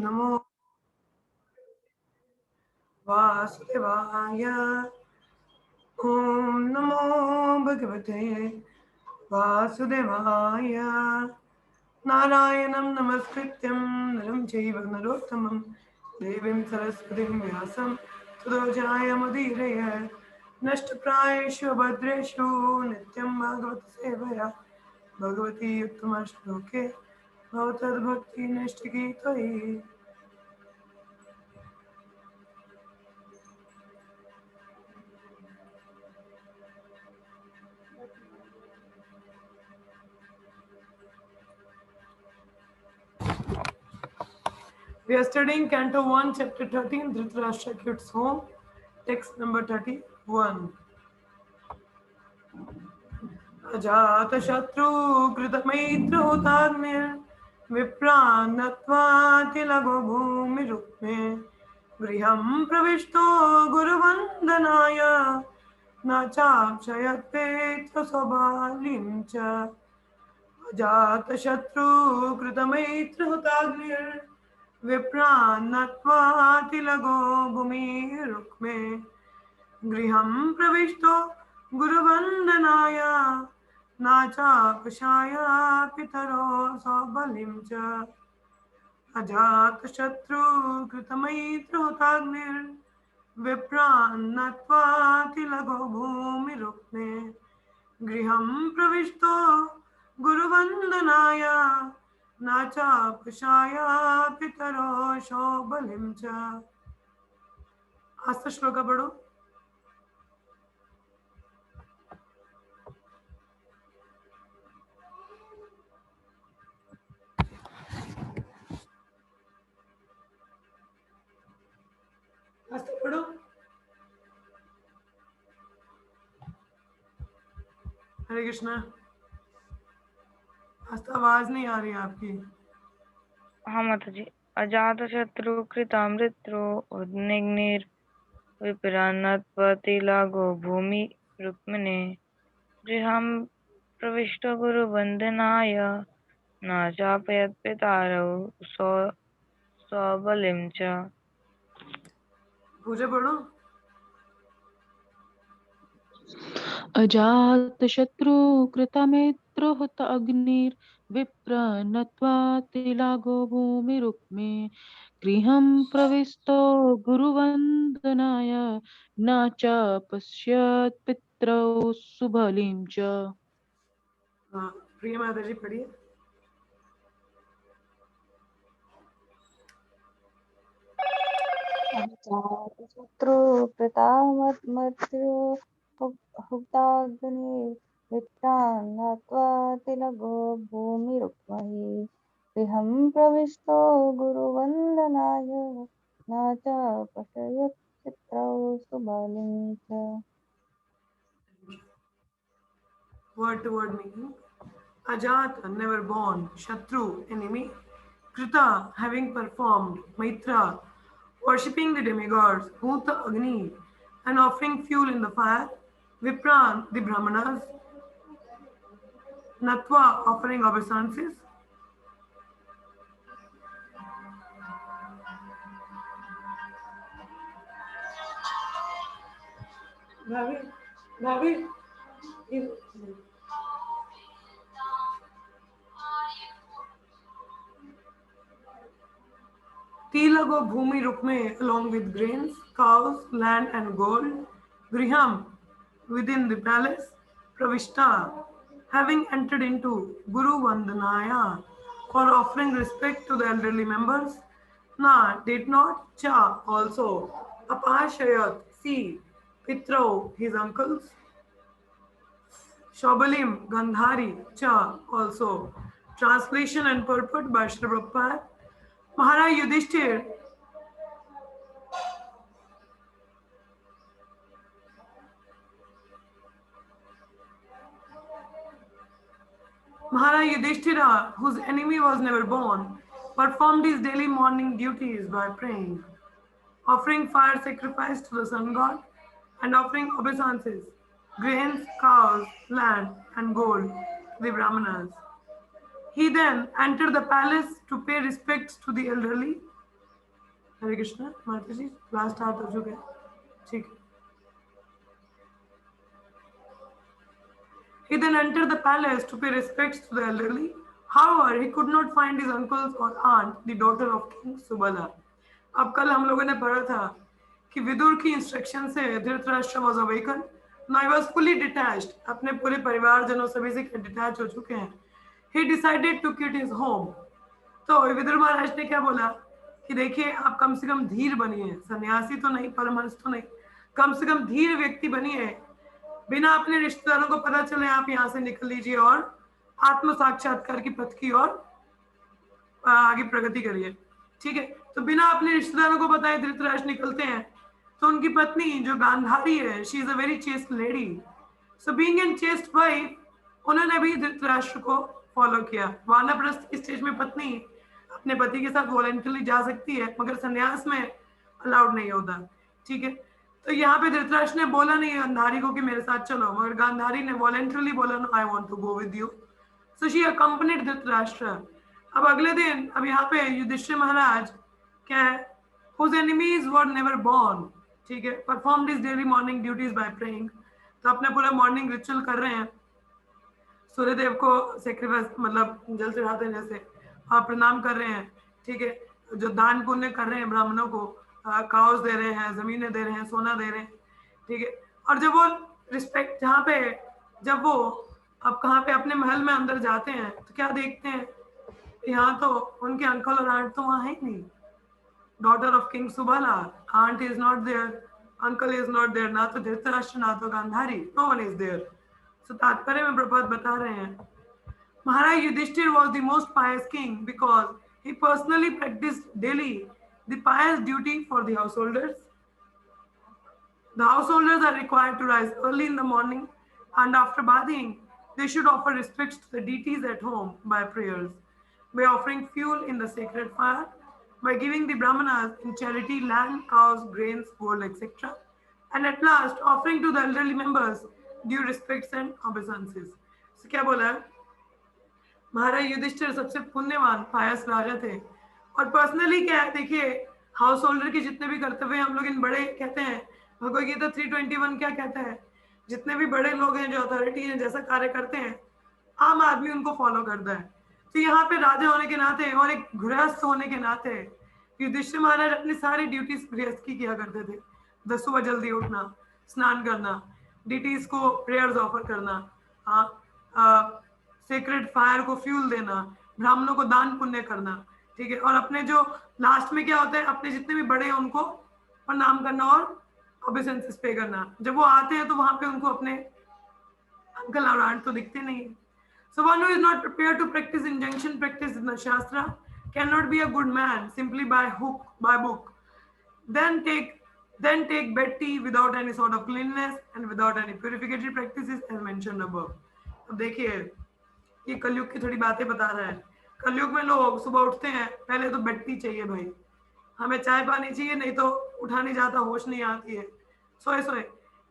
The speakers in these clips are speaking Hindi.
नमो वासुदेवाय। ओम नमो भगवते वासुदेवाय। नारायणं नमस्कृत्यं नरं चैव नरोत्तमं देवीं सरस्वतीं व्यासं ततो जयमुदीरय। नष्टप्रायेषु भद्रेषु नित्यं भागवत सेवया Bhagwati उत्तमश्लोके भवतद्भक्तिनिष्ठगीतये। We are studying Canto 1, Chapter 13, Dhritarashtra Quits Home, text number 31. Ajatashatru कृतमैत्रहुताग्निर्विप्रान्नत्वातिलघो भूमिरुक्मे गृहं प्रविष्टो गुरुवन्दनाय न चाक्षयत्पेत्र स्वबालिं च। अजातशत्रु कृतमैत्रहुताग्निर्विप्रान्नत्वातिलघो भूमिरुक्मे गृहं प्रविष्टो गुरुवन्दनाय नाचापशाय पितरो स्वबलिं च। अजातशत्रु कृतमैत्रहुताग्निर्विप्रान्नत्वातिलघो भूमिरुक्मे गृहं प्रविष्टो गुरुवन्दनाय नाचापशाय पितरो स्वबलिं च। आस्था श्लोक पढ़ो। आस्था पढ़ो। हरे कृष्णा। आस्था आवाज नहीं आ रही आपकी। हाँ माता जी। अजातशत्रु कृतामृत्रो उद्निग्निर विप्रान्नत्वतिलागो भूमि रुक्मिणे गृहं प्रविष्टो गुरुवन्दनाय न चापयत् पितारौ स्वबलिं च। पूजा पढ़ो। अजातशत्रु कृतमित्रोहुत अग्निर्विप्रन्नत्वातिलागो भूमिरुक्मे गृहं प्रविष्टो गुरुवन्दनाय न च पश्यत् पितरौ सुबलिं च। हाँ, प्रिय माता जी पढ़िए। अजातशत्रु कृतामृत्यो हुताग्निर्विप्रान्नत्वातिलघो भूमिरुक्महि गृहं प्रविष्टो गुरुवन्दनाय न च पश्यत् पितरौ सुबलिं च। Word to word meaning. Ajata, never born. Shatru, enemy. Krita, having performed. Maitra, worshipping the demigods. Bhuta, Agni, and offering fuel in the fire. Vipran, the brahmanas. Natva, offering obeisances. Bhavi, Bhavi. Tilago Bhumi Rukme, along with grains, cows, land, and gold. Griham, within the palace. Pravishta, having entered into Guru Vandanaya, for offering respect to the elderly members. Na, did not. Cha, also. Apashayat, see. Pitro, his uncles. Shobalim, Gandhari, Cha, also. Translation and purport by Sri Prabhupada. Maharaj Yudhishthir Maharaj Yudhishthira, whose enemy was never born, performed his daily morning duties by praying, offering fire sacrifice to the sun god, and offering obeisances, grains, cows, land, and gold to the Brahmanas. He then entered the palace to pay respects to the elderly. हरे कृष्णा माता जी, लास्ट हाथ हो चुके हैं, ठीक है। He then entered the palace to pay respects to the elderly. However, he could not find his uncles or aunt, the daughter of King Subala. अब कल हम लोगों ने पढ़ा था कि विदुर की इंस्ट्रक्शन से Dhritarashtra was awakened. Now he was fully detached. अपने पूरे परिवारजनों सभी से डिटैच हो चुके हैं. He decided to quit his home. तो विदुर महाराज ने क्या बोला कि देखिए आप कम से कम धीर बनिए, सन्यासी तो नहीं, परमहंस तो नहीं, कम से कम धीर व्यक्ति बनिए, बिना अपने रिश्तेदारों को पता चले आप यहाँ से निकल लीजिए और आत्म साक्षात्कार की पथ की ओर आगे प्रगति करिए, ठीक है। तो बिना अपने रिश्तेदारों को बताए धृतराष्ट्र निकलते हैं। तो उनकी पत्नी जो गांधारी है, she is a very chest lady, so being an chest wife, उन्होंने भी धृतराष्ट्र को फॉलो किया। वानप्रस्थ की स्टेज में पत्नी अपने पति के साथ वॉलेंटरली जा सकती है, मगर संन्यास में अलाउड नहीं होता, ठीक है। तो यहाँ पे धृतराष्ट्र ने बोला नहीं गांधारी को कि मेरे साथ चलो, मगर गांधारी ने वॉलेंटरली बोला no, I want to go with you, so she accompanied Dhritarashtra. अब अगले दिन अब यहाँ पे युधिष्ठिर महाराज क्या है, whose enemies were never born, ठीक है, performed his daily morning duties by praying, तो अपना पूरा मॉर्निंग रिचुअल कर रहे हैं, सूर्यदेव को सेक्रीफाइस मतलब जल चढ़ाते हैं जैसे, आप प्रणाम कर रहे हैं, ठीक है, जो दान पुण्य कर रहे हैं ब्राह्मणों को, काउस दे रहे हैं, जमीनें दे रहे हैं, सोना दे रहे हैं, ठीक है। और जब वो रिस्पेक्ट जहाँ पे जब वो अब कहाँ पे अपने महल में अंदर जाते हैं तो क्या देखते हैं, यहाँ तो उनके अंकल और आंट तो वहाँ है ही नहीं, daughter of king Subala, aunt is not there, uncle is not there, ना तो धृतराष्ट्र ना तो Gandhari, no one is there. So तात्पर्य में प्रभात बता रहे हैं, Maharaj Yudhishthir was the most pious king because he personally practiced daily the pious duty for the householders. The householders are required to rise early in the morning, and after bathing, they should offer respects to the deities at home by prayers, by offering fuel in the sacred fire, by giving the brahmanas in charity land, cows, grains, gold, etc., and at last offering to the elderly members due respects and obeisances. So क्या बोला है, महाराज युधिष्ठिर सबसे पुण्यवान पायस राजा थे, और पर्सनली क्या है देखिए, हाउस होल्डर के जितने भी कर्तव्य हम लोग इन बड़े कहते हैं, भगवद गीता 321 क्या कहता है, जितने भी बड़े लोग हैं जो अथॉरिटी हैं जैसा कार्य करते हैं आम आदमी उनको फॉलो करता है। तो यहाँ पे राजा होने के नाते और एक गृहस्थ होने के नाते युधिष्ठिर महाराज अपनी सारी ड्यूटीज गृहस्थ की किया करते थे। 10 सुबह जल्दी उठना, स्नान करना, डिटीज को प्रेयर्स ऑफर करना, सेक्रेड फायर को फ्यूल देना, ब्राह्मणों को दान पुण्य करना, ठीक है, और अपने जो लास्ट में क्या होता है, अपने जितने भी बड़े हैं उनको प्रणाम करना और ओबेसेंसेस पे करना। जब वो आते हैं तो वहां पे उनको अपने अंकल और आंट तो दिखते नहीं। So one who is not prepared to practice injunction practice in the shastra cannot be a good man simply by hook by book. Then take bed tea without any sort of cleanliness and without any purificatory practices as mentioned above. अब देखिए ये कलयुग की थोड़ी बातें बता रहा है। कलयुग में लोग सुबह उठते हैं, पहले तो बेड टी चाहिए भाई, हमें चाय पानी चाहिए, नहीं तो उठा नहीं जाता, होश नहीं आती है, सोए सोए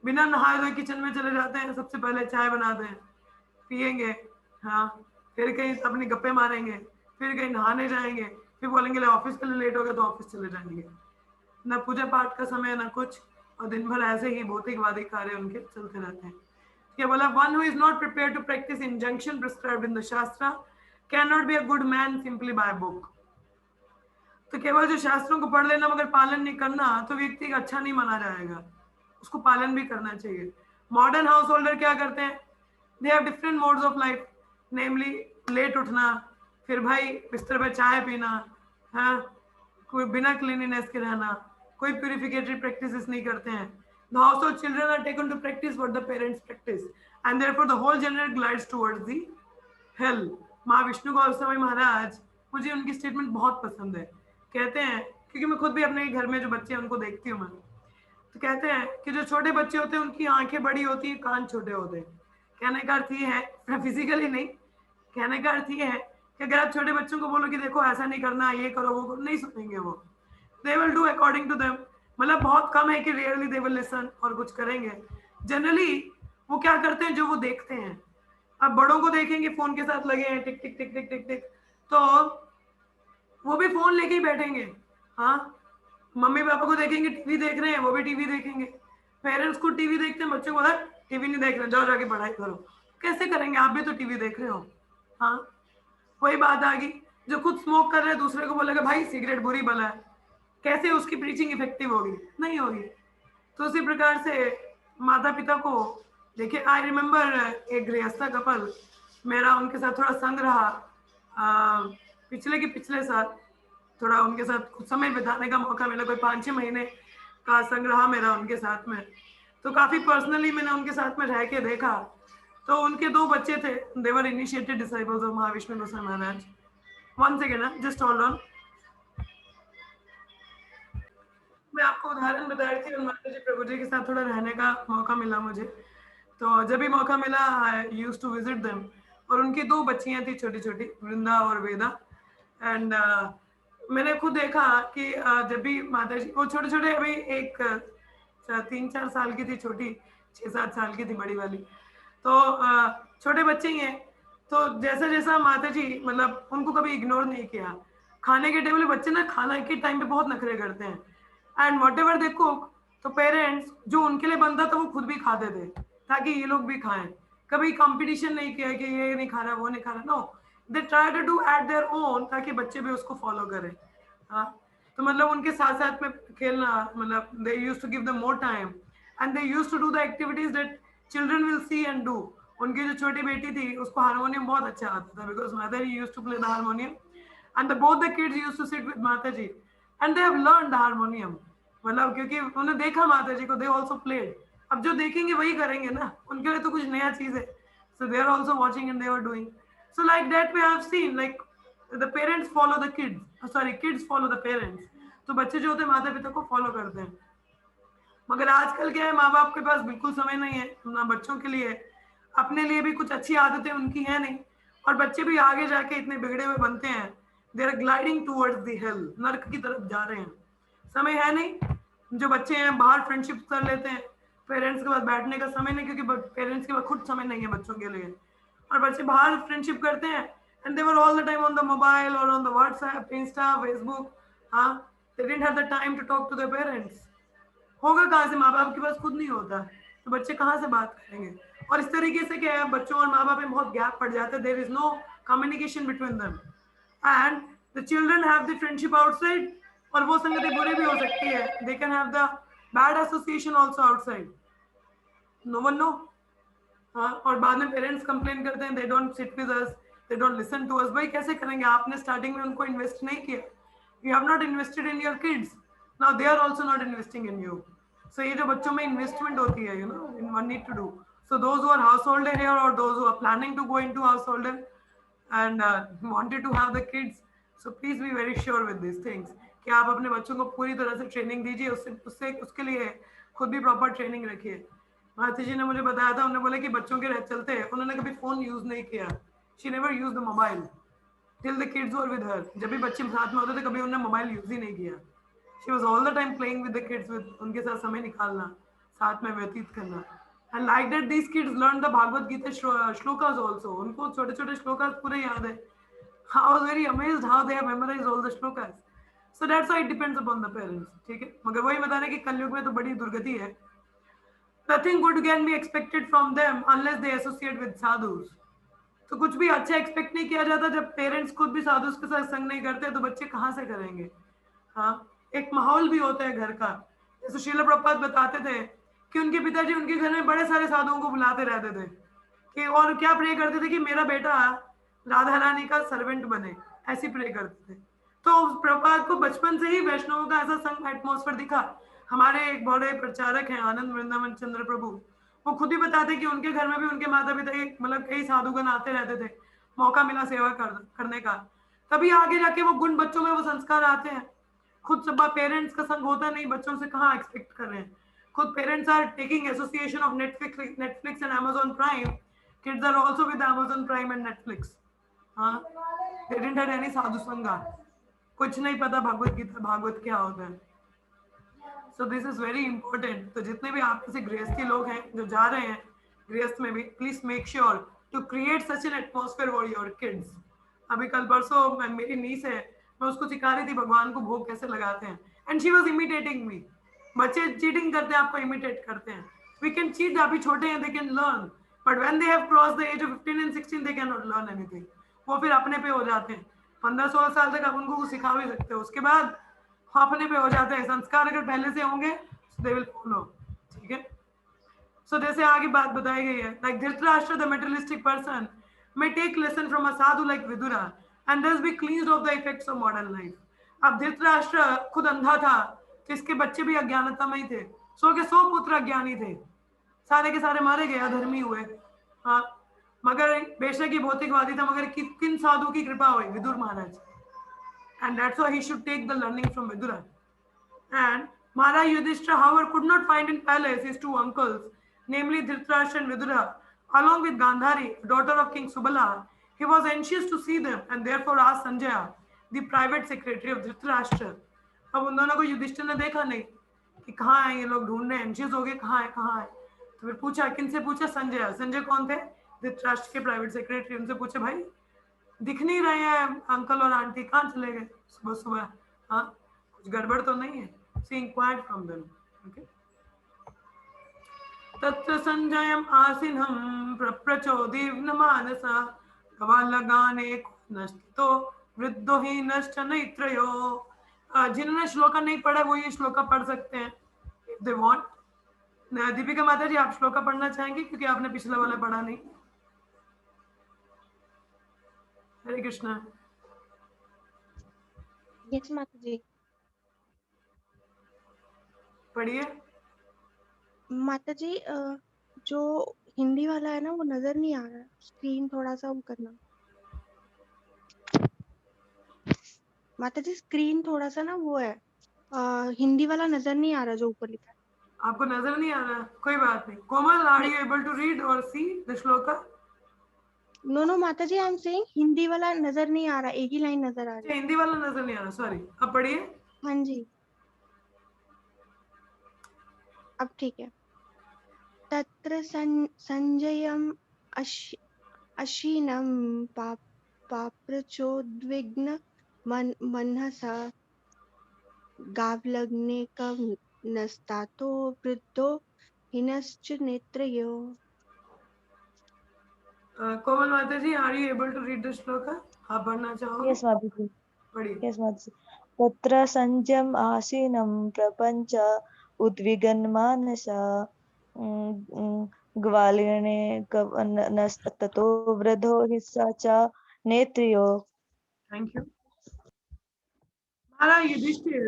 बिना नहाए धोए किचन में चले जाते हैं, सबसे पहले चाय बनाते हैं, पियेंगे, हाँ, फिर कहीं अपनी गप्पे मारेंगे, फिर कहीं नहाने जाएंगे, फिर बोलेंगे ऑफिस के लिए लेट हो गया तो ऑफिस चले जाएंगे, ना पूजा पाठ का समय ना कुछ, और दिन भर ऐसे ही भौतिकवादी कार्य उनके चलते रहते हैं। क्या बोला, one who is not prepared to practice injunction prescribed in the shastra can not be a good man simply by book. तो केवल जो शास्त्रों को पढ़ लेना मगर पालन नहीं करना तो व्यक्ति अच्छा नहीं माना जाएगा, उसको पालन भी करना चाहिए। मॉडर्न हाउस होल्डर क्या करते हैं, they have different modes of life, namely late उठना, फिर भाई बिस्तर पे चाय पीना, हाँ, कोई बिना क्लीनिनेस के रहना, कोई प्यूरिफिकेटरी प्रैक्टिसेस नहीं करते हैं। The household children are taken to practice what the parents practice, and therefore the whole generation glides towards the hell. माँ विष्णु गोस्वामी महाराज, मुझे उनकी स्टेटमेंट बहुत पसंद है। कहते हैं, क्योंकि मैं खुद भी अपने घर में जो बच्चे हैं उनको देखती हूँ मैं, तो कहते हैं कि जो छोटे बच्चे होते हैं उनकी आंखें बड़ी होती है, कान छोटे होते हैं। कहने का अर्थ ये है, फिजिकली नहीं, कहने का अर्थ ये है कि अगर आप छोटे बच्चों को बोलो कि देखो ऐसा नहीं करना, ये करो वो करो, नहीं सुनेंगे वो, they will do according to them. मतलब बहुत कम है कि रेयरली दे विल लिसन और कुछ करेंगे, जनरली वो क्या करते हैं जो वो देखते हैं। अब बड़ों को देखेंगे फोन के साथ लगे हैं, टिक टिक टिक टिक टिक टिक, तो वो भी फोन लेके ही बैठेंगे, हाँ, मम्मी पापा को देखेंगे टीवी देख रहे हैं, वो भी टीवी देखेंगे। पेरेंट्स को टीवी देखते हैं, बच्चों को बोला टीवी नहीं देख रहे, जाओ जाके पढ़ाई करो। कैसे करेंगे, आप भी तो टीवी देख रहे हो। हाँ, वही बात आ गई, जो खुद स्मोक कर रहे हैं दूसरे को बोलेगा भाई सिगरेट बुरी बला है, कैसे उसकी प्रीचिंग इफेक्टिव होगी? नहीं होगी। तो उसी प्रकार से माता पिता को देखिए, आई रिमेम्बर एक गृहस्था कपल, मेरा उनके साथ थोड़ा संग रहा पिछले साल, थोड़ा उनके साथ कुछ समय बिताने का मौका मिला, कोई 5-6 महीने का संग रहा मेरा उनके साथ में। तो काफी पर्सनली मैंने उनके साथ में रह के देखा। तो उनके 2 बच्चे थे, they were initiated disciples of Mahavishnu Gosai Maharaj. One second, just hold on. मैं आपको उदाहरण बता रही थी, माता जी प्रभु जी के साथ थोड़ा रहने का मौका मिला मुझे। तो जब भी मौका मिला आई यूज टू विजिट देम। और उनकी 2 बच्चियां थी छोटी छोटी, वृंदा और वेदा। एंड मैंने खुद देखा कि जब भी माता जी, वो छोटे छोटे, अभी एक 3-4 साल की थी छोटी, 6-7 साल की थी बड़ी वाली। तो छोटे बच्चे ही हैं। तो जैसा जैसा माता जी, मतलब उनको कभी इग्नोर नहीं किया। खाने के टेबल पे बच्चे ना खाना के टाइम पे बहुत नखरे करते हैं, and what ever they cook, तो पेरेंट्स जो उनके लिए बनता था वो खुद भी खाते थे ताकि ये लोग भी खाएं। कभी कंपटीशन नहीं किया कि ये नहीं खा रहा वो नहीं खा रहा, no, they try to do at their own ताकि बच्चे भी उसको फॉलो करें। हाँ, तो मतलब उनके साथ साथ में खेलना, मतलब they used to give them more time and they used to do the activities that children will see and do. उनकी जो छोटी बेटी थी उसको हारमोनियम बहुत अच्छा आता था, because mother used to play the harmonium and both the kids used to sit with mata ji and they have learned the harmonium. मतलब क्योंकि उन्होंने देखा माता जी को, दे आल्सो प्लेड। अब जो देखेंगे वही करेंगे ना, उनके लिए तो कुछ नया चीज है। So they are also watching and they are doing. So like that we have seen, like the parents follow the kids, sorry kids follow the parents. तो बच्चे जो होते हैं माता पिता को फॉलो करते हैं। मगर आजकल क्या है, माँ बाप के पास बिल्कुल समय नहीं है ना बच्चों के लिए, अपने लिए भी कुछ अच्छी आदतें उनकी है नहीं, और बच्चे भी आगे जाके इतने बिगड़े हुए बनते हैं। They are gliding towards the hell, नर्क की तरफ जा रहे हैं। समय है नहीं। जो बच्चे हैं बाहर फ्रेंडशिप कर लेते हैं, पेरेंट्स के पास बैठने का समय नहीं, क्योंकि पेरेंट्स के पास खुद समय नहीं है बच्चों के लिए। और बच्चे बाहर फ्रेंडशिप करते हैं and they were all the time on the mobile or on the WhatsApp, Insta, Facebook. हाँ, they didn't have the time to talk to their parents. होगा कहाँ से, माँ बाप के पास खुद नहीं होता, तो बच्चे कहाँ से बात करेंगे? और इस तरीके से क्या है, बच्चों और माँ बाप में बहुत गैप पड़ जाता है। There is no communication between them and the children have the friendship outside. और वो संगति बुरी भी हो सकती है, they can have the bad association also outside, no one know. हाँ, और बाद में पेरेंट्स कंप्लेन करते हैं, they don't sit with us, they don't listen to us. भाई कैसे करेंगे, आपने स्टार्टिंग में उनको इन्वेस्ट नहीं किया, you have not invested in your kids, now they are also not investing in you. So ये जो बच्चों में इन्वेस्टमेंट होती है, you know, in one need to do. So those who are house holder here or those who are planning to go into house holder and wanted to have the kids, so please be very sure with these things कि आप अपने बच्चों को पूरी तरह से ट्रेनिंग दीजिए, उसके लिए खुद भी प्रॉपर ट्रेनिंग रखिए। माता जी ने मुझे बताया था, उन्होंने बोला कि बच्चों के चलते उन्होंने कभी फोन यूज नहीं किया, she never use the mobile till the kids were with her. जब भी बच्चे साथ में होते थे कभी उन्होंने मोबाइल यूज ही नहीं किया। She was all the time playing with the kids, with उनके साथ समय निकालना, साथ में व्यतीत करना। And like that, these kids learned the Bhagavad Gita shlokas also. उनको छोटे छोटे श्लोकास पूरे याद है। I was very amazed how they have memorized all the shlokas. So that's why it depends upon the parents. ठीक है, मगर वही बता रहे कि कलयुग में तो बड़ी दुर्गति है। Nothing good can be expected from them unless they associate with sadhus. तो कुछ भी अच्छा एक्सपेक्ट नहीं किया जाता जब पेरेंट्स खुद भी साधु के साथ संग नहीं करते, तो बच्चे कहाँ से करेंगे? हाँ, एक माहौल भी होता है घर का। जैसे श्रील प्रभुपाद बताते थे कि उनके पिताजी उनके घर में बड़े सारे साधुओं को बुलाते रहते थे कि, और क्या प्रे करते थे कि मेरा बेटा राधा रानी का सर्वेंट बने, ऐसी प्रे करते थे। तो प्रभुपाद को बचपन से ही वैष्णवों का ऐसा संग एटमॉस्फेयर दिखा। हमारे एक बड़े प्रचारक हैं आनंद वृंदावन चंद्र प्रभु, वो खुद ही बताते कि उनके घर में भी उनके माता पिता मतलब कई साधुगण आते रहते थे, मौका मिला सेवा करने का, तभी आगे जाके वो गुण बच्चों में वो संस्कार आते हैं। खुद सब पेरेंट्स का संग होता नहीं, बच्चों से कहाँ एक्सपेक्ट कर रहे हैं? खुद parents are taking association of Netflix and Amazon Prime, kids are also with Amazon Prime and Netflix. हाँ, they didn't have any साधु संगा, कुछ नहीं पता भगवत गीता भागवत क्या होता है। So this is very important. तो जितने भी आप जैसे गृहस्थी लोग हैं जो जा रहे हैं गृहस्थ में भी, please make sure to create such an atmosphere for your kids. अभी कल परसों मेरी नीस है, मैं उसको सिखा रही थी भगवान को भोग कैसे लगाते हैं, and she was imitating me. बच्चे चीटिंग करते हैं, आपको इमिटेट करते हैं. We can cheat, अभी छोटे हैं, they can learn, but when they have crossed the age of 15 and 16 they cannot learn anything. वो फिर अपने पे हो जाते हैं. 15-16 साल तक आप उनको कुछ सिखा भी सकते हो, उसके बाद अपने पे हो जाते हैं. संस्कार अगर पहले से होंगे they will follow. ठीक है. So जैसे आगे बात बताई गई है, like Dhritarashtra, the materialistic person, may take lesson from a sadhu like Vidura and thus be cleansed of the effects of modern life. अब धृतराष्ट्र खुद अंधा था, तो इसके बच्चे भी अज्ञानता में ही थे. 100 के 100 पुत्र अज्ञानी थे, सारे के सारे मारे गए, अधर्मी हुए. हाँ, मगर बेशक ये भौतिकवादी था, मगर किन साधु की कृपा हुई? विदुर महाराज. And that's why he should take the learning from Vidura. And Maharaj Yudhishthira, however, could not find in palace his two uncles, namely Dhritarashtra and Vidura, along with Gandhari, daughter of King Subala. He was anxious to see them and therefore asked Sanjaya, the private secretary of Dhritarashtra. अब उन दोनों को युधिष्ठिर ने देखा नहीं कि कहाँ है ये लोग, ढूंढ रहे हैं, एंशियस हो गए, कहाँ है. तो फिर पूछा, किनसे पूछा? संजय कौन थे? धृतराष्ट्र के प्राइवेट सेक्रेटरी. उनसे पूछे, भाई दिख नहीं रहे हैं अंकल और आंटी, कहाँ चले गए सुबह सुबह? हाँ, कुछ गड़बड़ तो नहीं है? She inquired from them. Okay. तत्र संजयम आसीनम प्रप्रचोदीव्न मानसा गवालगाने नष्टो वृद्धो ही नष्ट नेत्रयो. जिन्होंने श्लोका नहीं पढ़ा वो ये श्लोका पढ़ सकते हैं if they want. दीपिका माता जी, आप श्लोका पढ़ना चाहेंगे क्योंकि आपने पिछला वाला पढ़ा नहीं? हरे कृष्णा. यस माता जी. पढ़िए. माता जी, जो हिंदी वाला है ना वो नजर नहीं आ रहा है, स्क्रीन थोड़ा सा वो करना. माता जी स्क्रीन थोड़ा सा ना वो है, हिंदी वाला नजर नहीं आ रहा जो ऊपर लिखा है. आपको नजर नहीं आ रहा? कोई बात नहीं. Komal, are you able to read or see the shloka? No mata ji, I am seeing Hindi वाला नजर नहीं आ रहा, एक ही लाइन नजर आ रही है. हिंदी वाला नजर नहीं आ रहा, सॉरी. अब पढ़िए. हाँ जी, अब ठीक है. तत्र संजयम अशीनम पाप्रचोद्विग्न मनसा गावलग्ने कव नस्तातो वृद्धो हिनश्च नेत्रयो. Komal mata ji, are you able to read the shloka? आप पढ़ना चाहोगे? यस माता जी. पढ़िए. यस माता जी. तत्र संजम आसीनं प्रपंच उद्विग्नमानसा ग्वालिने नस्ततो वृद्धो हिस्सा च नेत्रियो. Thank you. Maharaj Yudhishthir,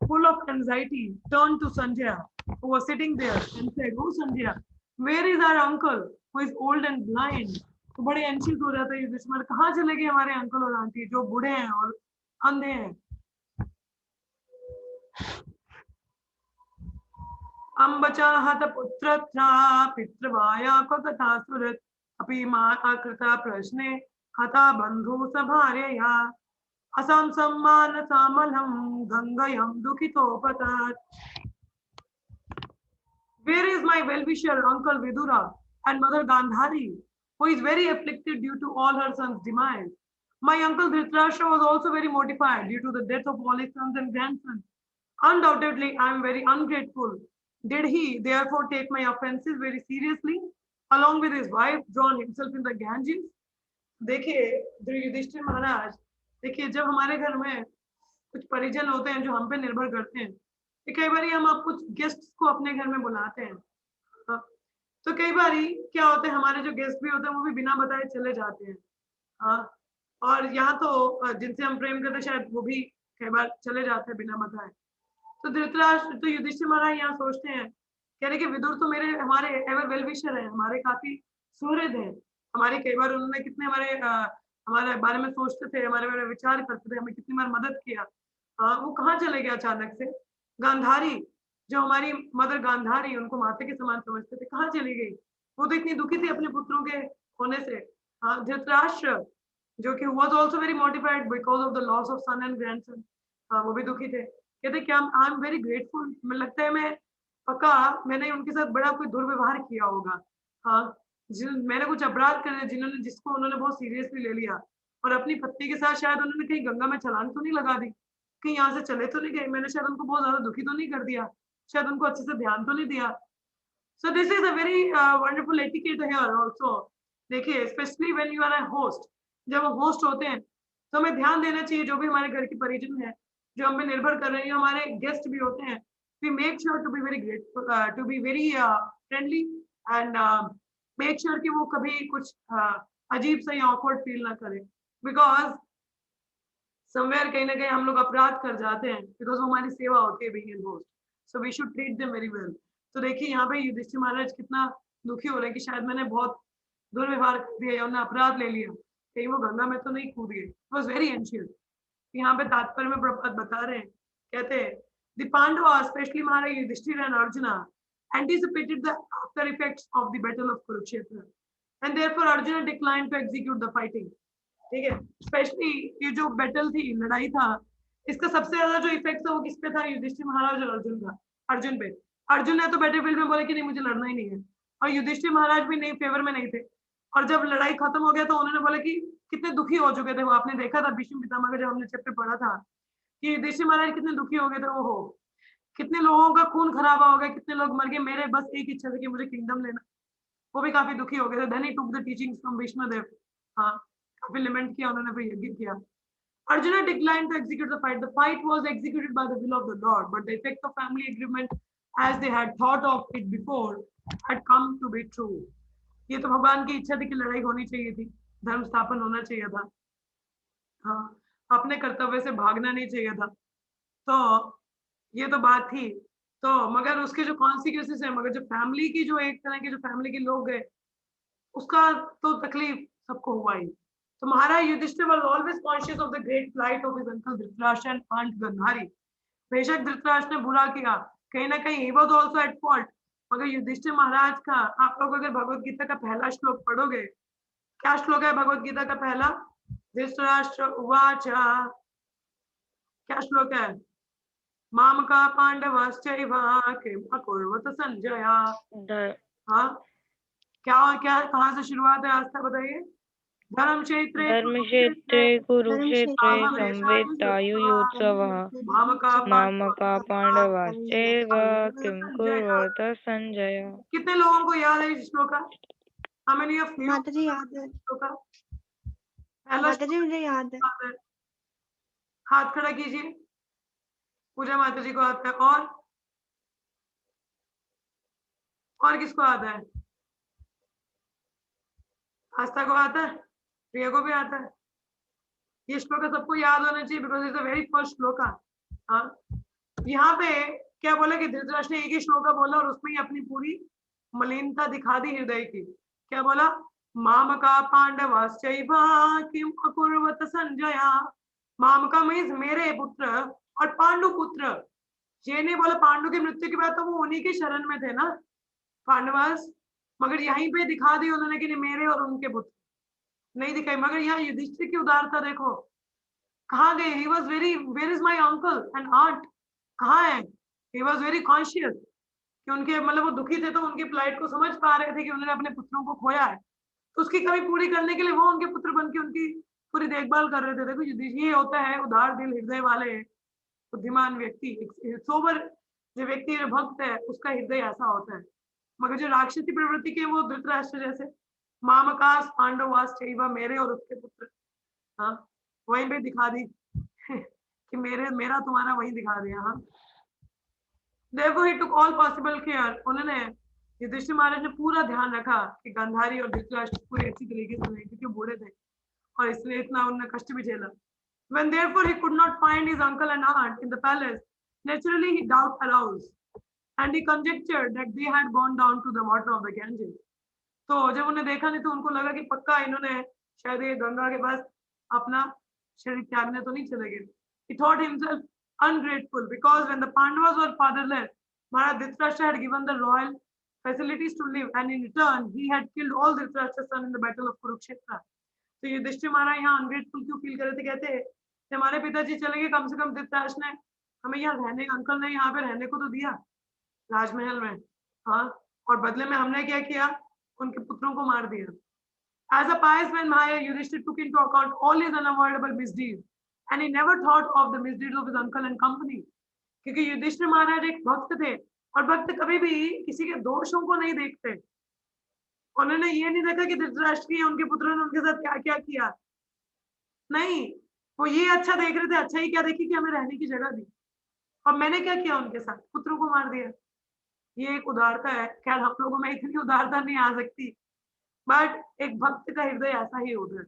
full of anxiety, turned to Sanjaya, who was sitting there, and said, "Oh Sanjaya, where is our uncle who is old and blind?" तो बड़े एंशियस हो जाता है युधिष्ठिर, कहाँ चले गए हमारे अंकल और आंटी जो बूढ़े हैं और अंधे हैं? अम्बचाहत पुत्रत्रा पितृवाया को तथा सुरत अपि मां आकृता प्रश्ने हता बंधु सभार्यया असम सम्मान सामलम गंगयम दुखितोपतात. Where is my well-wisher uncle Vidura and mother Gandhari, who is very afflicted due to all her sons' demise? My uncle Dhritarashtra was also very mortified due to the death of all his sons and grandsons. Undoubtedly, I am very ungrateful. Did he therefore take my offenses very seriously, along with his wife, drown himself in the Ganges? देखिए युधिष्ठिर महाराज, देखिए जब हमारे घर में कुछ परिजन होते हैं जो हम पे निर्भर करते हैं, कई बार हम आप कुछ गेस्ट को अपने घर में बुलाते हैं, तो कई बार क्या होता है, हमारे जो गेस्ट भी होते हैं वो भी बिना बताए चले जाते हैं. और यहाँ तो जिनसे हम प्रेम करते शायद वो भी कई बार चले जाते हैं बिना बताए. तो धृतराष्ट्र, तो युधिष्ठिर महाराज यहाँ सोचते हैं, कह रहे कि विदुर तो हमारे एवर वेल विशर है, हमारे काफी सुहृद हैं, हमारे कई बार उन्होंने कितने हमारे बारे में सोचते थे, हमारे बारे में विचार करते थे, हमें कितनी बार मदद किया. वो कहाँ चले गए अचानक से? गांधारी, जो हमारी मदर गांधारी, उनको माता के समान समझते थे, कहाँ चली गई? वो तो इतनी दुखी थी अपने पुत्रों के होने से. धृतराष्ट्र, जो कि was also very mortified because of the loss of son and grandson, वो भी दुखी थे. कहते क्या आई एम वेरी ग्रेटफुल, मुझे लगता है मैं पक्का मैंने उनके साथ बड़ा कोई दुर्व्यवहार किया होगा. मैंने कुछ अपराध कर दिया जिसको उन्होंने बहुत सीरियसली ले लिया, और अपनी पत्नी के साथ शायद उन्होंने कहीं गंगा में छलांग तो नहीं लगा दी. कि यहाँ से चले तो नहीं गए, मैंने शायद उनको बहुत ज्यादा दुखी तो नहीं कर दिया, शायद उनको अच्छे से ध्यान तो नहीं दिया। So this is a very wonderful etiquette here also. देखिए specially when you are a host, जब हम होस्ट होते हैं तो हमें ध्यान देना चाहिए जो भी हमारे घर के परिजन है, जो हम पे निर्भर कर रहे हैं, हमारे गेस्ट भी होते हैं, we make sure to be very grateful, to be very friendly and make sure कि वो कभी कुछ अजीब सा या ऑकवर्ड फील ना करें, बिकॉज समवेयर कहीं ना कहीं हम लोग अपराध कर जाते हैं, बिकॉज हमारी सेवा होती है being host, so we should treat them very well. तो देखिए यहाँ पे युधिष्ठिर महाराज कितना दुखी हो रहे हैं कि शायद मैंने बहुत दुर्व्यवहार कर दिया या उन्हें अपराध ले लिया, कहीं वो गंगा में तो नहीं कूद गए, वॉज वेरी एंशियस। यहाँ पे तात्पर्य में प्रभुपाद बता रहे हैं, कहते हैं the Pandavas, especially Maharaj Yudhishthira and Arjuna, anticipated the after effects of the battle of Kurukshetra, and therefore Arjuna declined to execute the fighting. ठीक है, स्पेशली ये जो बैटल थी, लड़ाई था, इसका सबसे ज्यादा जो इफेक्ट था वो किस पे था? युधिष्ठिर महाराज और अर्जुन का, अर्जुन पे। अर्जुन ने तो बैटलफील्ड में बोला कि नहीं मुझे लड़ना ही नहीं है, और युधिष्ठिर महाराज भी नहीं फेवर में नहीं थे, और जब लड़ाई खत्म हो गया तो उन्होंने बोला कि कितने दुखी हो चुके थे वो, आपने देखा था भीष्म पितामह का जब हमने चैप्टर पढ़ा था कि युधिष्ठिर महाराज कितने दुखी हो गए थे, वो हो कितने लोगों का खून खराबा हो गया, कितने लोग मर गए, मेरे बस एक इच्छा थी कि मुझे किंगडम लेना, वो भी काफी दुखी हो गए थे। Then he took the teachings from Bhishmadev, हाँ काफी लिमेंट किया उन्होंने, फिर यज्ञ किया। Arjuna declined to execute the fight. The fight was executed by the will of the Lord, but the effect of family agreement, as they had thought of it before, had come to be true. ये तो भगवान की इच्छा थी कि लड़ाई होनी चाहिए थी, धर्म स्थापन होना चाहिए था, हाँ अपने कर्तव्य से भागना नहीं चाहिए था, तो ये तो बात थी। तो मगर उसके जो कॉन्सिक्वेंसेस है, मगर जो फैमिली की जो एक तरह के जो फैमिली के लोग गए, उसका तो तकलीफ सबको हुआ ही। So Maharaj Yudhishthira was always conscious of the great plight of his uncle Dhritarashtra and aunt Gandhari. बेशक धृतराष्ट्र ने बुरा किया, कहीं ना कहीं he was also at fault, मगर युधिष्ठिर महाराज का, आप लोग अगर भगवत गीता का पहला श्लोक पढ़ोगे, क्या श्लोक है भगवत गीता का पहला? धृतराष्ट्र उवाच, क्या श्लोक है? मामका पांडवश्चैव किम अकुर्वत संजय। हाँ क्या क्या कहाँ से शुरुआत है आस्था बताइए? धर्म क्षेत्रे कुरुक्षेत्रे संवेत्तायुयोत्सवः मामका पांडवाश्चैव किं कुर्वत संजय। कितने लोगों को याद है इस श्लोक का? How many of you? माता जी याद है, श्लोक का पहला माता जी मुझे याद है। श्लोक है। हाथ खड़ा कीजिए, पूजा माता जी को आता है, और किसको आता है? आस्था को आता है, प्रिया को भी आता है। ये श्लोक सबको याद होना चाहिए, because it's a very first श्लोक। हाँ यहाँ पे क्या बोला कि धृतराष्ट्र ने एक ही श्लोक बोला और उसमें ही अपनी पूरी मलिनता दिखा दी हृदय की। क्या बोला? मामका पांडवाश्चैव किम अकुर्वत संजय। मामका मीन्स मेरे पुत्र और पांडु पुत्र। ये नहीं बोला पांडु की मृत्यु के बाद तो वो उन्हीं के शरण में थे ना पांडवास, मगर यहीं पे दिखा दी उन्होंने कि मेरे और उनके पुत्र नहीं दिखाई। मगर यहाँ युधिष्ठिर की उदारता देखो, कहाँ गए? He was very, where is my uncle and aunt, कहाँ है? ही वॉज वेरी कॉन्शियस कि उनके मतलब वो दुखी थे, तो उनकी प्लाइट को समझ पा रहे थे कि उन्होंने अपने पुत्रों को खोया है, तो उसकी कमी पूरी करने के लिए वो उनके पुत्र बन के उनकी पूरी देखभाल कर रहे थे। देखो युधिष्ठिर ये होता है उदार दिल हृदय वाले बुद्धिमान व्यक्ति, सोबर जो व्यक्ति भक्त है उसका हृदय ऐसा होता है। मगर जो राक्षसी प्रवृत्ति के वो धृतराष्ट्र जैसे, मामकास पांडवास चैव, मेरे और उसके पुत्र, हाँ वहीं पे दिखा दी कि मेरा तुम्हारा वहीं दिखा दिया। हाँ Therefore he took all possible care, उन्होंने युधिष्ठिर महाराज ने पूरा ध्यान रखा कि गांधारी और धृतराष्ट्र पूरे अच्छी तरीके से रहे, क्योंकि बूढ़े थे और इसलिए इतना उन्होंने कष्ट भी झेला। When therefore he could not find his uncle and aunt in the palace, naturally he doubt aroused, and he conjectured that they had gone down to the water of the Ganges. तो जब उन्हें देखा नहीं तो उनको लगा कि पक्का इन्होंने शायद ये गंगा के पास अपना शरीर त्यागने तो नहीं चले गए। He thought himself ungrateful because when the Pandavas were fatherless, Maharaj Dhritarashtra had given the royal facilities to live, and in return he had killed all Dhritarashtra's sons in the battle of Kurukshetra. तो युधिष्ठिर महाराज यहाँ अनग्रेटफुल क्यों फील कर रहे थे? कहते हैं हमारे पिताजी चले गए, कम से कम धृतराष्ट्र ने हमें यहाँ रहने, अंकल ने यहाँ पे रहने को तो दिया राजमहल में, हाँ, और बदले में हमने क्या किया? उनके पुत्रों को मार दिया। As a pious man, Maharaj Yudhishthira took into account all his unavoidable misdeeds and he never thought of the misdeeds of his uncle and company. क्योंकि युधिष्ठिर महाराज एक भक्त थे और भक्त कभी भी किसी के दोषों को नहीं देखते। उन्होंने ये नहीं देखा कि धृतराष्ट्र की उनके पुत्रों ने उनके साथ क्या क्या किया, नहीं, वो ये अच्छा देख रहे थे, अच्छा ही क्या देखी कि हमें रहने की जगह दी, और मैंने क्या किया उनके साथ, पुत्रों को मार दिया। ये एक उदारता है। खैर हम लोगों में इतनी उदारता नहीं आ सकती, बट एक भक्त का हृदय ऐसा ही होता है।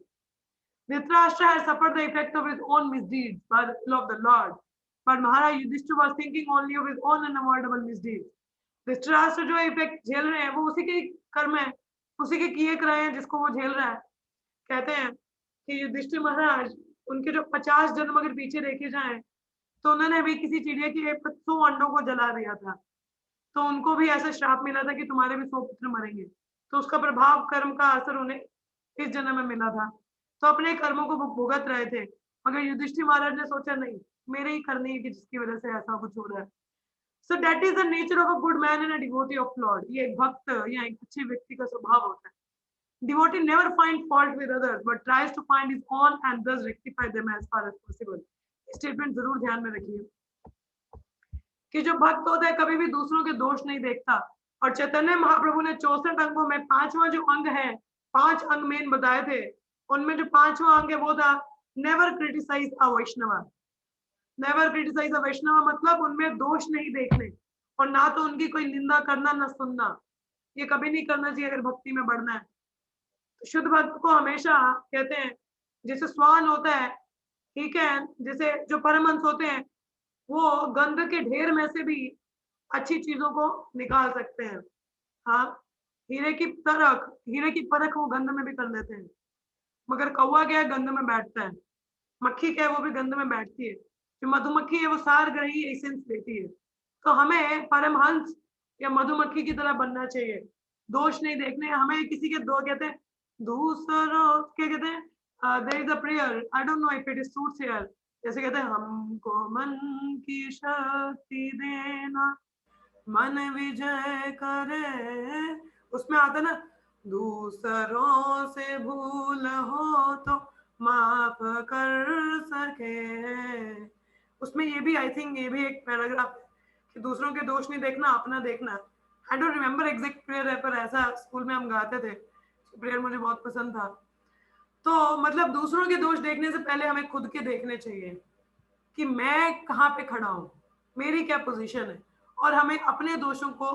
Dhritarashtra had suffered the effect of his own misdeeds by the will of the Lord, but Maharaj Yudhishthira was thinking only of his own unavoidable misdeeds. Dhritarashtra जो इफेक्ट झेल रहे हैं वो उसी के कर्म है, उसी के किए कराए हैं जिसको वो झेल रहा है। कहते हैं कि युधिष्ठिर महाराज उनके जो 50 जन्म अगर पीछे देखे जाएं तो उन्होंने भी किसी चिड़िया के 100 अंडों को जला दिया था, तो उनको भी ऐसा श्राप मिला था कि तुम्हारे भी 100 पुत्र मरेंगे, तो उसका प्रभाव कर्म का असर उन्हें इस जन्म में मिला था, तो अपने कर्मों को भुगत रहे थे। मगर युधिष्ठिर महाराज ने सोचा नहीं, मेरे ही करनी है कि जिसकी वजह से ऐसा कुछ हो रहा है। So that is the nature of a good man and a devotee of Lord. ये एक भक्त या एक अच्छे व्यक्ति का स्वभाव होता है। Devotee never find fault with others but tries to find his own and thus rectify them as far as possible. Statement जरूर ध्यान में रखिए कि जो भक्त होता है कभी भी दूसरों के दोष नहीं देखता। और चैतन्य महाप्रभु ने 64 अंगों में 5वां जो अंग है, 5 अंग मेन बताए थे, उनमें जो 5वां अंग है वो था नेवर क्रिटिसाइज अ वैष्णव। नेवर क्रिटिसाइज अ वैष्णव मतलब उनमें दोष नहीं देखने और ना तो उनकी कोई निंदा करना ना सुनना, ये कभी नहीं करना चाहिए अगर भक्ति में बढ़ना है। तो शुद्ध भक्त को हमेशा कहते हैं जैसे स्वान होता है, ठीक है, जैसे जो परमहंस होते हैं वो गंध के ढेर में से भी अच्छी चीजों को निकाल सकते हैं। हाँ, हीरे की परख वो गंध में भी कर लेते हैं, मगर कौवा क्या है, गंध में बैठता है। मक्खी क्या है, वो भी गंध में बैठती है। जो मधुमक्खी है वो सारग्रही एसेंस देती है। तो हमें परमहंस या मधुमक्खी की तरह बनना चाहिए, दोष नहीं देखने। हमें किसी के दो कहते हैं दूसरों क्या कहते हैं, there is a prayer, I don't know if it is suits here, जैसे कहते हैं हमको मन की शक्ति देना मन विजय करे, उसमें आता है ना दूसरों से भूल हो तो माफ कर सके। उसमें ये भी आई थिंक ये भी एक पैराग्राफ है कि दूसरों के दोष नहीं देखना, अपना देखना। I don't remember exact prayer है, पर ऐसा स्कूल में हम गाते थे, प्रेयर मुझे बहुत पसंद था। तो मतलब दूसरों के दोष देखने से पहले हमें खुद के देखने चाहिए कि मैं कहाँ पे खड़ा हूँ, मेरी क्या पोजीशन है, और हमें अपने दोषों को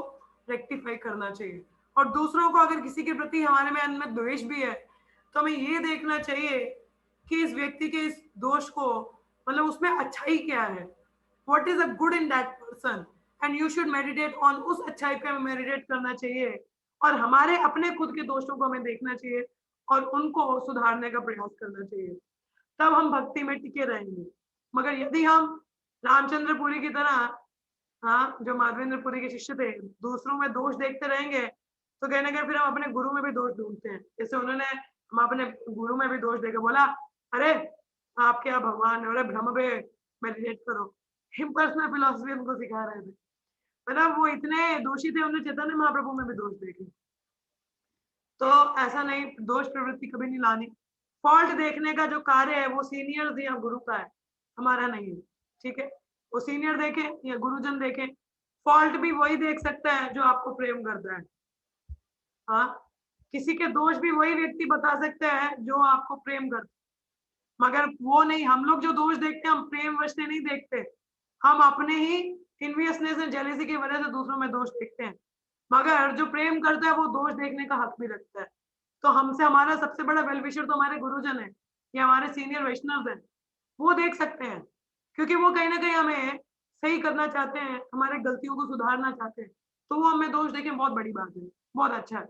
रेक्टिफाई करना चाहिए। और दूसरों को अगर किसी के प्रति हमारे में द्वेष भी है तो हमें ये देखना चाहिए कि इस व्यक्ति के इस दोष को मतलब उसमें अच्छाई क्या है, what is a good in that person, and you should meditate on उस अच्छाई पे हमें मेडिटेट करना चाहिए। और हमारे अपने खुद के दोषों को हमें देखना चाहिए और उनको सुधारने का प्रयास करना चाहिए, तब हम भक्ति में टिके रहेंगे। मगर यदि हम रामचंद्रपुरी की तरह, हाँ, जो माधवेंद्रपुरी के शिष्य थे, दूसरों में दोष देखते रहेंगे तो कहीं ना कहीं फिर हम अपने गुरु में भी दोष ढूंढते हैं। जैसे उन्होंने हम अपने गुरु में भी दोष देकर बोला अरे आप क्या भगवान, अरे ब्रह्म पे मेडिटेट करो। इम्पर्सनल फिलोसफी उनको सिखा रहे थे, मतलब वो इतने दोषी थे, उन्होंने चैतन्य महाप्रभु में भी दोष देखे। तो ऐसा नहीं, दोष प्रवृत्ति कभी नहीं लानी। फॉल्ट देखने का जो कार्य है वो सीनियर या गुरु का है, हमारा नहीं है, ठीक है। वो सीनियर देखे या गुरुजन देखे, फॉल्ट भी वही देख सकता है जो आपको प्रेम करता है। हाँ, किसी के दोष भी वही व्यक्ति बता सकता है जो आपको प्रेम करता है, मगर वो नहीं, हम लोग जो दोष देखते हैं हम प्रेम वश से नहीं देखते, हम अपने ही इन्वियसनेस एंड जेलेसी की वजह से दूसरों में दोष देखते हैं। मगर जो प्रेम करता है वो दोष देखने का हक भी रखता है। तो हमसे हमारा सबसे बड़ा वेलविशर तो हमारे गुरुजन है या हमारे सीनियर वैष्णव हैं, वो देख सकते हैं, क्योंकि वो कहीं ना कहीं हमें सही करना चाहते हैं, हमारे गलतियों को सुधारना चाहते हैं। तो वो हमें दोष देखें, बहुत बड़ी बात है, बहुत अच्छा है।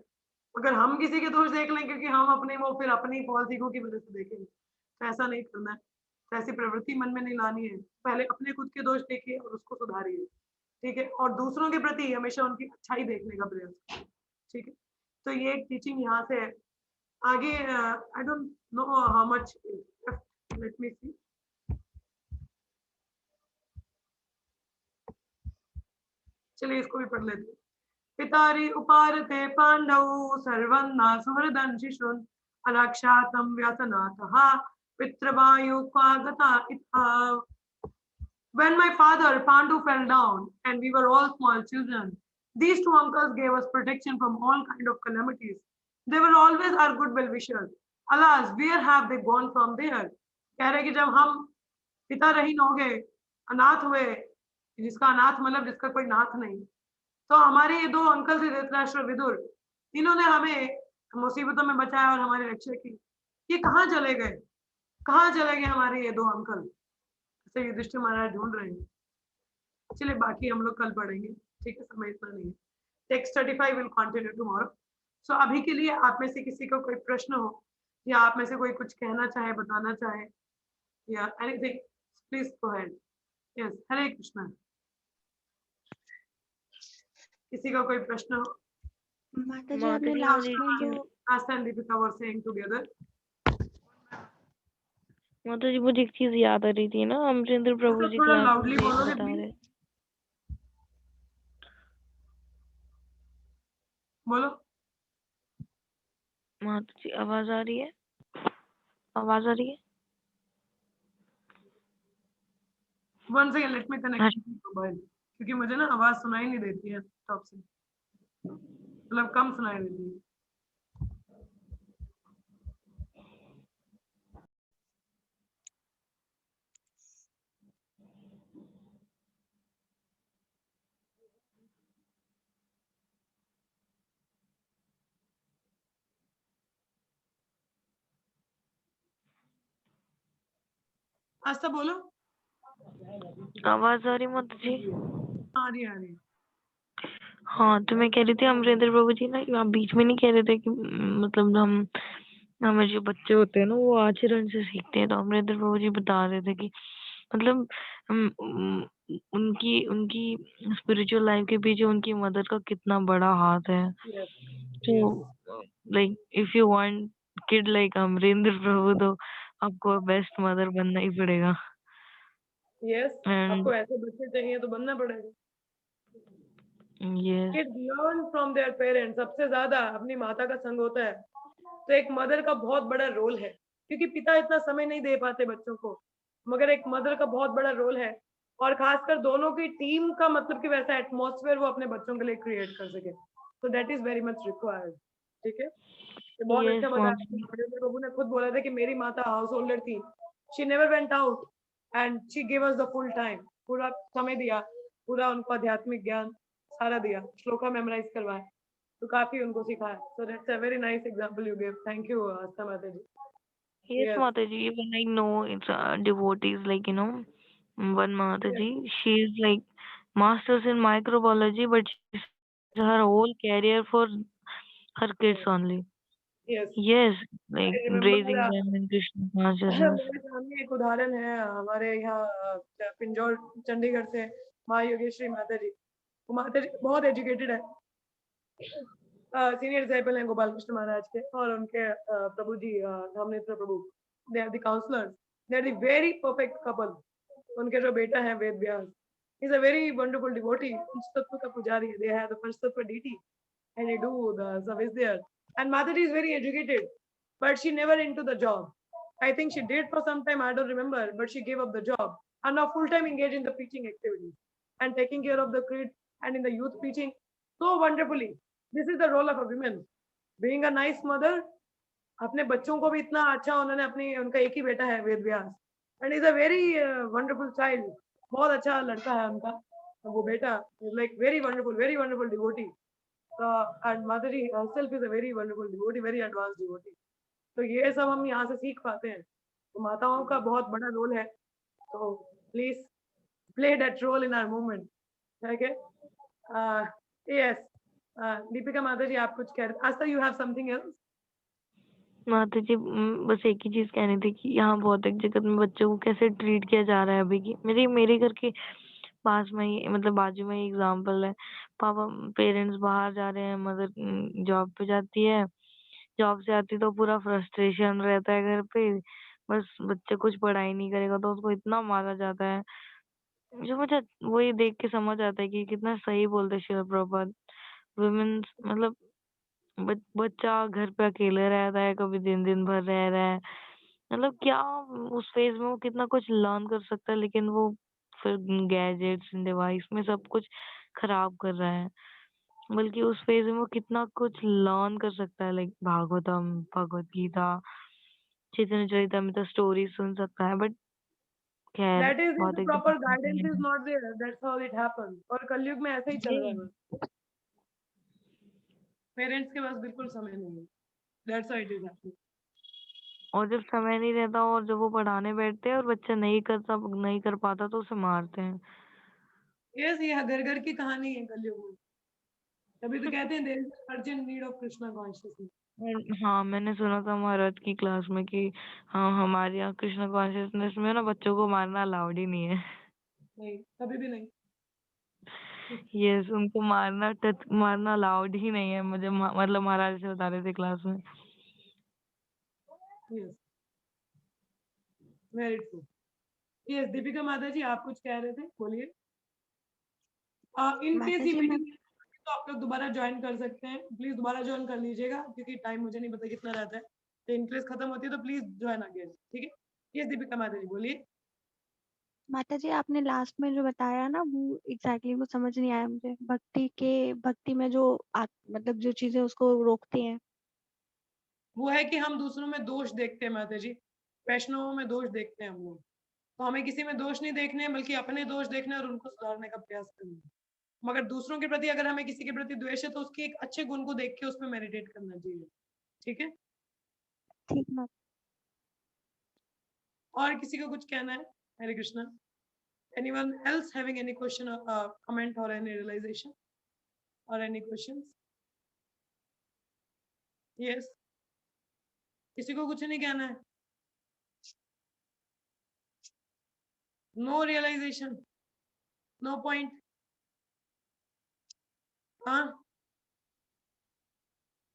अगर हम किसी के दोष देख लें क्योंकि हम अपने वो फिर अपनी पॉलिटिकों की वजह से देखेंगे, तो ऐसा नहीं करना है, तो ऐसी प्रवृत्ति मन में नहीं लानी है। पहले अपने खुद के दोष देखिए और उसको सुधारिए, ठीक है, और दूसरों के प्रति हमेशा उनकी अच्छाई देखने का प्रयास करिए, ठीक है। तो ये एक टीचिंग यहाँ से है। आगे I don't know how much, let me see, चलिए इसको भी पढ़ लेते हैं। पितारी उपारते पांडव सर्वं न सुहृदं शिशुन् अरक्षातं व्यसनातः Pitrabhayukvagata itha. When my father Pandu fell down and we were all small children, these two uncles gave us protection from all kind of calamities. They were always our good well wishers. Alas, where have they gone from there? कह रहे कि जब हम पिता रहीन हो गए, अनाथ हुए, जिसका अनाथ मतलब जिसका कोई नाथ नहीं, तो हमारे ये दो अंकल थे धृतराष्ट्र और विदुर, इन्होंने हमें मुसीबतों में बचाया और हमारी रक्षा की। ये कहाँ चले गए? कहाँ चले गए हमारे ये दो अंकल? ऐसे युधिष्ठिर महाराज ढूंढ रहे हैं। चलिए बाकी हम लोग कल पढ़ेंगे, ठीक है, समय इतना नहीं है। Text 35 will continue tomorrow. So अभी के लिए आप में से किसी को कोई प्रश्न हो या आप में से कोई कुछ कहना चाहे, बताना चाहे या anything, please go ahead. Yes, Hare Krishna. किसी का कोई प्रश्न हो? माता जी आपने लास्ट में जो Aastha and Deepika were seeing together. Mata ji मुझे एक चीज याद आ रही थी ना, अमरेंद्र प्रभु जी थोड़ा क्लास लाउडली में बोलोगे बता प्लीज? रहे। बोलो। माता जी आवाज आ रही है? आवाज आ रही है? One second, let me connect mobile, क्योंकि मुझे ना आवाज सुनाई नहीं देती है टॉप से, मतलब कम सुनाई देती है। आस्था बोलो। आवाज आ रही माता जी? आ रही, आ रही। हाँ तो मैं कह रही थी अमरेंद्र प्रभु जी ना, आप बीच में नहीं कह रहे थे कि मतलब हमें जो बच्चे होते हैं ना वो आचरण से सीखते हैं, तो अमरेंद्र प्रभु जी बता रहे थे कि मतलब उनकी उनकी स्पिरिचुअल लाइफ के पीछे उनकी मदर का कितना बड़ा हाथ है। यस, तो like if you want kid like Amarendra Prabhu तो आपको बेस्ट मदर बनना ही पड़ेगा। यस, एंड आपको ऐसे बच्चे चाहिए तो बनना पड़ेगा। Yes Kids learn from their parents। सबसे ज्यादा अपनी माता का संग होता है, तो एक मदर का बहुत बड़ा रोल है, क्योंकि पिता इतना समय नहीं दे पाते बच्चों को, मगर एक मदर का बहुत बड़ा रोल है, और खासकर दोनों की टीम का मतलब कि वैसा एटमॉस्फेयर वो अपने बच्चों के लिए क्रिएट कर सके, तो that is very much required. ठीक है, ये बहुत अच्छा यस बताया। अमरेंद्र प्रभु ने खुद बोला था कि मेरी माता हाउस होल्डर थी, she never went out and she give us the full time, पूरा समय दिया, पूरा उनको आध्यात्मिक ज्ञान सारा दिया, श्लोका मेमोराइज करवाए, तो काफी उनको सिखाया। So that's a very nice example you give. Thank you Aastha mata ji. Yes, yes, Mataji, even I know it's devotees like, one Mataji, she is like masters in microbiology, but she's her whole career for her kids only. Yes, Yes, like I raising remember. them in Krishna consciousness. मेरे सामने एक उदाहरण है, हमारे यहाँ पिंजौर चंडीगढ़ से माँ योगेश्वरी माता जी, वो माता जी बहुत एजुकेटेड है, सीनियर डिसाइपल हैं गोपाल कृष्ण महाराज के, और उनके प्रभु जी Dhamnetra Prabhu, they are the counsellors, they are the very perfect couple. उनके जो बेटा है Ved Vyas, is a very wonderful devotee, Panch Tattva का पुजारी है, they have the Panch Tattva deity and they do the service there. And Mataji is very educated, but she never into the job. I think she did for some time, I don't remember, but she gave up the job and now full time engaged in the preaching activities and taking care of the kids and in the youth preaching so wonderfully. This is the role of a woman, being a nice mother। अपने बच्चों को भी इतना अच्छा उन्होंने, अपनी उनका एक ही बेटा है Ved Vyas, and is a very wonderful child, बहुत अच्छा लड़का है उनका वो बेटा, like very wonderful devotee. And Madhuri herself is a very wonderful devotee, very advanced devotee। तो ये सब हम यहाँ से सीख पाते हैं, तो माताओं का बहुत बड़ा रोल है, तो please play that role in our movement. ठीक है, यस, दीपिका माता जी आप कुछ कह रहे, आस्था यू हैव समथिंग एल्स? माताजी बस एक ही चीज कहनी थी कि यहाँ बहुत एक जगत में बच्चों को कैसे ट्रीट किया जा रहा है अभी की, मेरे घर के पास में ही मतलब बाजू में ही एग्जाम्पल है। पापा पेरेंट्स बाहर जा रहे हैं, मदर जॉब पे जाती है, जॉब से आती तो पूरा फ्रस्ट्रेशन रहता है घर पे, बस बच्चे कुछ पढ़ाई नहीं करेगा तो उसको इतना मारा जाता है। जो मुझे वही देख के समझ आता है कि कितना सही बोलते शिव प्रभात। वुमेन्स मतलब बच्चा घर पे अकेले रहता है, कभी दिन दिन भर रह रहा है, मतलब क्या उस फेज में वो कितना कुछ लर्न कर सकता है, लेकिन वो फिर गैजेट्स डिवाइस में सब कुछ खराब कर रहा है। बल्कि उस फेज में वो कितना कुछ लर्न कर सकता है, लाइक भागवतम, भगवत गीता, चैतन्य चरितमृत स्टोरी सुन सकता है। बट खैर That is if बहुत the एक proper guidance is not there. That's how it happens. और कलयुग में ऐसे ही चल रहा है बस। पेरेंट्स के पास बिल्कुल समय नहीं है। That's how it is happening. और जब समय नहीं रहता और जब वो पढ़ाने बैठते हैं और बच्चा नहीं कर पाता तो उसे मारते हैं। Yes, ये घर घर की कहानी है कलयुग में। तभी तो कहते हैं there is urgent need of Krishna consciousness. हाँ, मैंने सुना था महाराज की क्लास में कि हाँ, हमारे यहाँ कृष्ण कॉन्शियसनेस में ना बच्चों को मारना अलाउड ही नहीं है। नहीं, कभी भी नहीं। यस, उनको मारना अलाउड ही नहीं है। मुझे मतलब महाराज से बता रहे थे क्लास में। Yes, very true. Yes, Deepika माता जी आप कुछ कह रहे थे, बोलिए। इन केस माता ये जी मैं मीटिंग तो आप लोग दोबारा ज्वाइन कर सकते हैं। प्लीज दोबारा ज्वाइन कर लीजिएगा क्योंकि टाइम मुझे नहीं पता कितना रहता है। तो इन केस खत्म होती है तो प्लीज ज्वाइन अगेन, ठीक है। यस दीपिका माता जी बोलिए। माता जी आपने लास्ट में जो बताया ना वो एग्जैक्टली वो समझ नहीं आया मुझे। भक्ति में जो मतलब जो चीजें उसको रोकती हैं। वो है कि हम दूसरों में दोष देखते हैं माता जी, वैष्णवों में दोष देखते हैं हम लोग। तो हमें किसी में दोष नहीं देखने हैं, बल्कि अपने दोष देखने हैं और उनको सुधारने का प्रयास करना है। मगर दूसरों के प्रति अगर हमें किसी के प्रति द्वेष है तो उसके एक अच्छे गुण को देख के उसमें मेडिटेट करना चाहिए, ठीक है। ठीक माता। और किसी को कुछ कहना है? हरे Krishna. Anyone else having any question or comment or any realization or any questions? Yes. किसी को कुछ नहीं कहना है? No realization, no point. हाँ,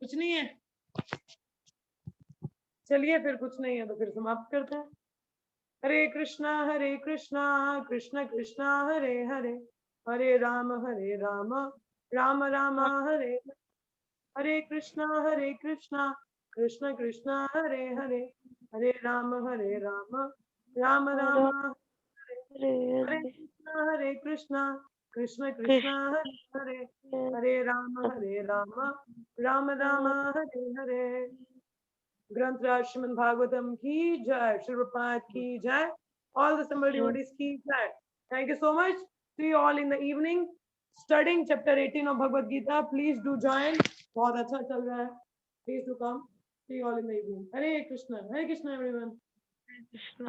कुछ नहीं है। चलिए फिर कुछ नहीं है तो फिर समाप्त करते हैं। हरे कृष्णा कृष्ण कृष्ण हरे हरे, हरे राम राम राम हरे हरे कृष्णा कृष्ण कृष्ण हरे हरे, हरे राम राम राम हरे कृष्णा कृष्ण कृष्ण हरे हरे, हरे राम राम राम हरे हरे। ग्रंथराज श्रीमद् भागवतम की जय, श्री प्रभुपाद की जय, all the assembled devotees की जय। Thank you so much. See you all in the evening studying chapter 18 of Bhagavad Gita. Please do join. बहुत अच्छा चल रहा है। Please do come. See you all in the evening. Hare Krishna everyone. Krishna